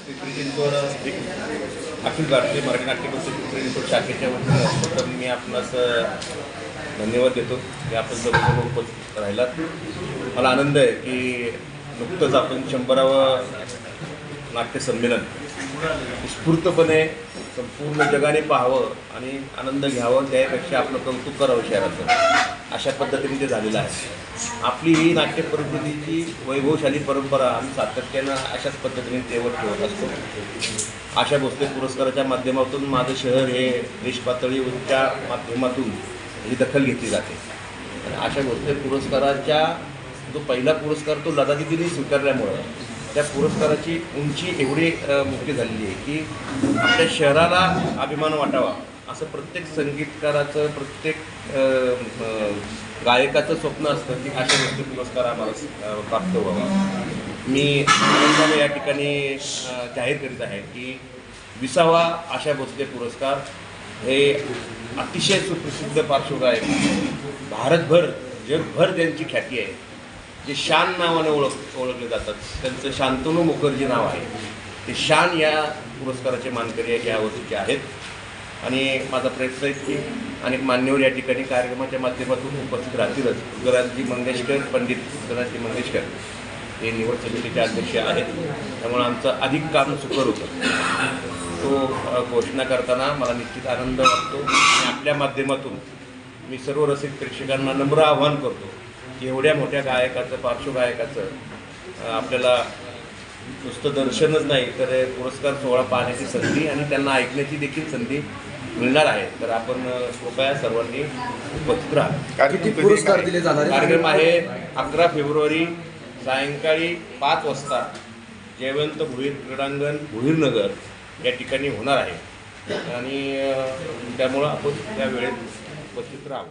पिंपरी चिंचवड अखिल भारतीय मराठी नाट्य परिषद पिंपरी चिंचवड शाखेच्या वतीनं प्रथम मी आपणास धन्यवाद देतो की आपण सर्व उपस्थित राहिलात. मला आनंद आहे की नुकतंच आपण 100वे नाट्य संमेलन उत्स्फूर्तपणे संपूर्ण जगाने पाहावं आणि आनंद घ्यावं, त्यापेक्षा आपलं कौतुक करावं शहराचं, अशा पद्धतीने ते झालेलं आहे. आपली ही नाट्य परिस्थितीची वैभवशाली परंपरा आम्ही सातत्यानं अशाच पद्धतीने तेवत ठेवत असतो. आशा भोसले पुरस्काराच्या माध्यमातून माझं शहर हे देश पातळीच्या माध्यमातून ही दखल घेतली जाते. आणि आशा भोसले पुरस्काराच्या जो पहिला पुरस्कार तो लतादीदींनी स्वीकारल्यामुळं त्या पुरस्काराची उंची एवढी मोठी झालेली आहे की आपल्या शहराला अभिमान वाटावा असं प्रत्येक संगीतकाराचं, प्रत्येक गायकाचं स्वप्न असतं की अशा भोसले पुरस्कार आम्हाला प्राप्त व्हावा. मी आनंदाने या ठिकाणी जाहीर करीत आहे की 20वा आशा भोसले पुरस्कार हे अतिशय सुप्रसिद्ध पार्श्वगायक, भारतभर जगभर त्यांची ख्याती आहे, जे शान नावाने ओळखले जातात, त्यांचं शांतनू मुखर्जी नाव आहे, ते शान या पुरस्काराचे मानकरी या वर्षीचे आहेत. आणि माझा प्रयत्न आहे की अनेक मान्यवर या ठिकाणी कार्यक्रमाच्या माध्यमातून उपस्थित राहतीलच. गुरुराजजी मंगेशकर, पंडित गुरुराजजी मंगेशकर हे निवड समितीचे अध्यक्ष आहेत, त्यामुळे आमचं अधिक काम सुकर होतं. तो घोषणा करताना मला निश्चित आनंद वाटतो. आणि आपल्या माध्यमातून मी सर्व रसिक प्रेक्षकांना नम्र आवाहन करतो की एवढ्या मोठ्या गायकाचं, पार्श्वगायकाचं आपल्याला नुसतं दर्शनच नाही तर पुरस्कार सोहळा पाहण्याची संधी आणि त्यांना ऐकण्याची देखील संधी मिळणार आहे. तर आपण कृपया सर्वांनी उपस्थित राहा. किती पुरस्कार दिले जाणार? कार्यक्रम आहे 11 फेब्रुवारी सायंकाळी 5 वाजता जयवंत भुईर क्रीडांगण, भुईरनगर या ठिकाणी होणार आहे. आणि त्यामुळं आपण त्या वेळेत उपस्थित राहा.